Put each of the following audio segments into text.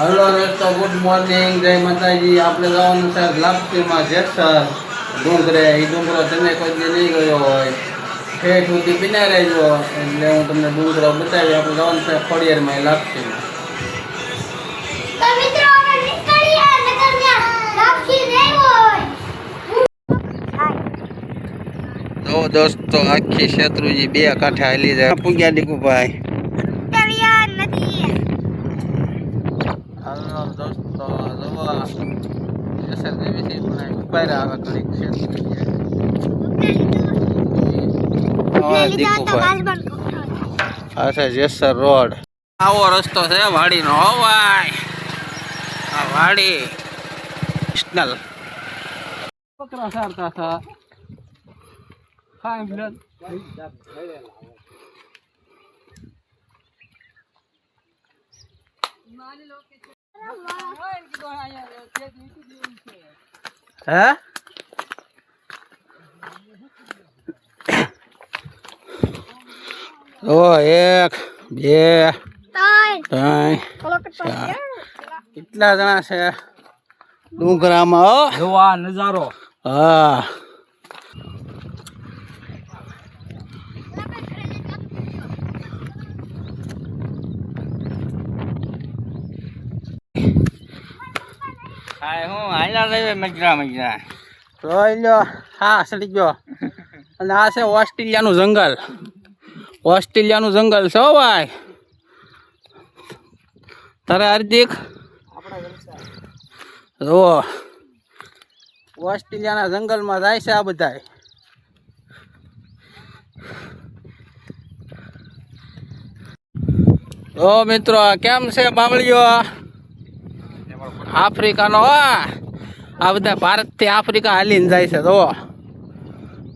Hello દોસ્તો, good morning, જય માતાજી. આપણે જવાનું છે લાપસીમાં જેસર ડુંગરે. એ ડુંગરો તમે કોઈ દી નહીં ગયો હોય, ઠેઠ સુધી પીના રહેજો એટલે હું તમને ડુંગરો બતાવી. આપણે જવાનું છે ખોડિયારમાં લાપસીમાં. તો દોસ્તો, આખી શેત્રુજી બે કાંઠે હાલી જાય. પૂગ્યા દીકુભાઈ. હાલો દોસ્તો, જવા જેસર દેવી છે પણ ઉભા રહ્યા ઘડીક છે જેસર રોડ. આવો રસ્તો છે વાડીનો. હો ભાઈ, આ વાડી સ્નલ પકડા સારતા હતા. ખાઈ બ્લડ હે ઓ 1 2 3 કેટલા જણા છે ડુંગરામાં? જોવા નજારો. હા, હું હાલા રહે મજરા મજરા જોઈ લો. હા, સડી ગયો. અને આ છે ઓસ્ટ્રેલિયાનું જંગલ. ઓસ્ટ્રેલિયાનું જંગલ છે હો ભાઈ. તારે હાર્દિક જો ઓસ્ટ્રેલિયાના જંગલમાં જાય છે આ બધા. ઓ મિત્રો, કેમ છે બાવળીઓ? આફ્રિકાનો. આ બધા ભારતથી આફ્રિકા હાલીને જાય છે. તો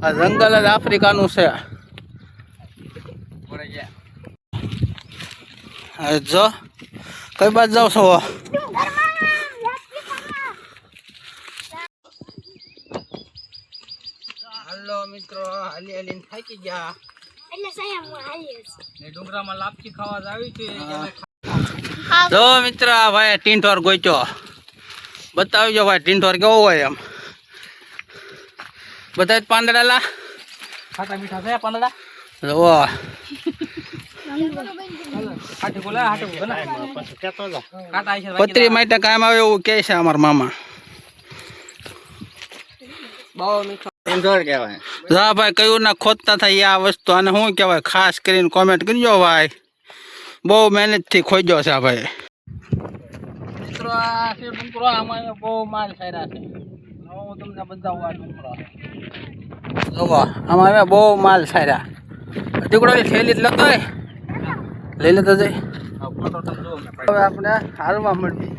આ જંગલ જ આફ્રિકાનું છે. જો કઈ બાજુ જાવ છો? હાલો મિત્રો, હાલી હાલીને થાકી ગયા. ડુંગરામાં લાપસી ખાવા જ આવી છે. જો મિત્ર, ભાઈ ટીંઠોર ગોચ્યો. બતાવજો ભાઈ ટીંઠોર કેવો હોય એમ. બધા જ પાંદડા ખાટા મીઠા છે પાંદડા. જો પતરી માટે કામ આવે એવું કે છે અમારા મામા. બહુ મીઠો ટીંઠોર કહેવાય. જા ભાઈ, કયું ના ખોદતા થાય આ વસ્તુ. અને શું કહેવાય ખાસ કરીને કોમેન્ટ કરજો ભાઈ. બહુ મહેનતથી ખોજ્યો છે ભાઈ. મિત્રો, આ છે ડુંગરો. આમાં બહુ માલ સાર્યા છે. હું તમને બતાવું આ ડુંગરો. જોવો, આમાં હવે બહુ માલ સાર્યા. ટુકડોની થેલી જ લેતો હોય, લઈ લેતો જઈ. હવે આપણે હાલમાં મળવી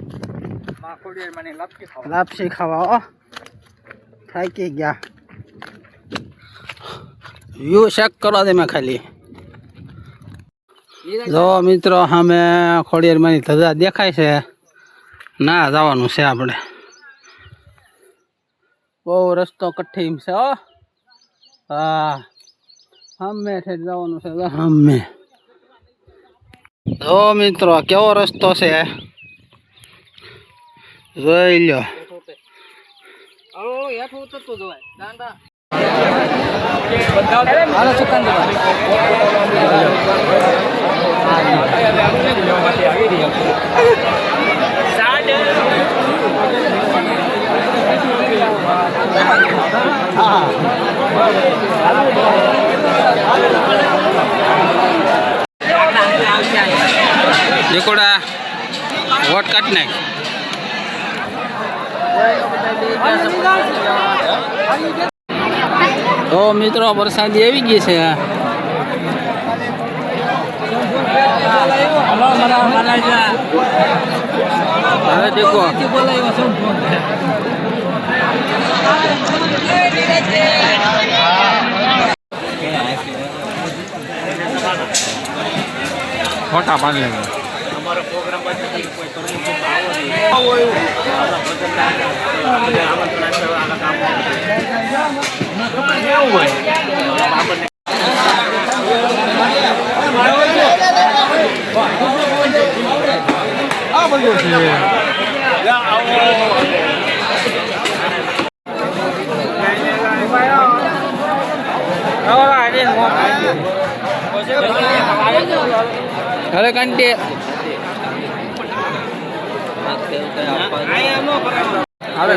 લાપસી ખાવા. હો, થાકી ગયા. વ્યૂ ચેક કરો તમે ખાલી. જો મિત્રો, સામે ખોડિયારમાંની ધજા દેખાય છે. ના જવાનું છે આપણે. બહુ રસ્તો કઠિન છે. હો, હા, સામે ઠેઠ જવાનું છે. સામે જો મિત્રો, કેવો રસ્તો છે જોઈ લો. દેખોડા વોટ કાટ નાખ. તો મિત્રો, વરસાદી આવી ગઈ છે. હવે દેખો ફોટા પાડી લેવા. અમારો પ્રોગ્રામ બધું છે. હવે કંટી હવે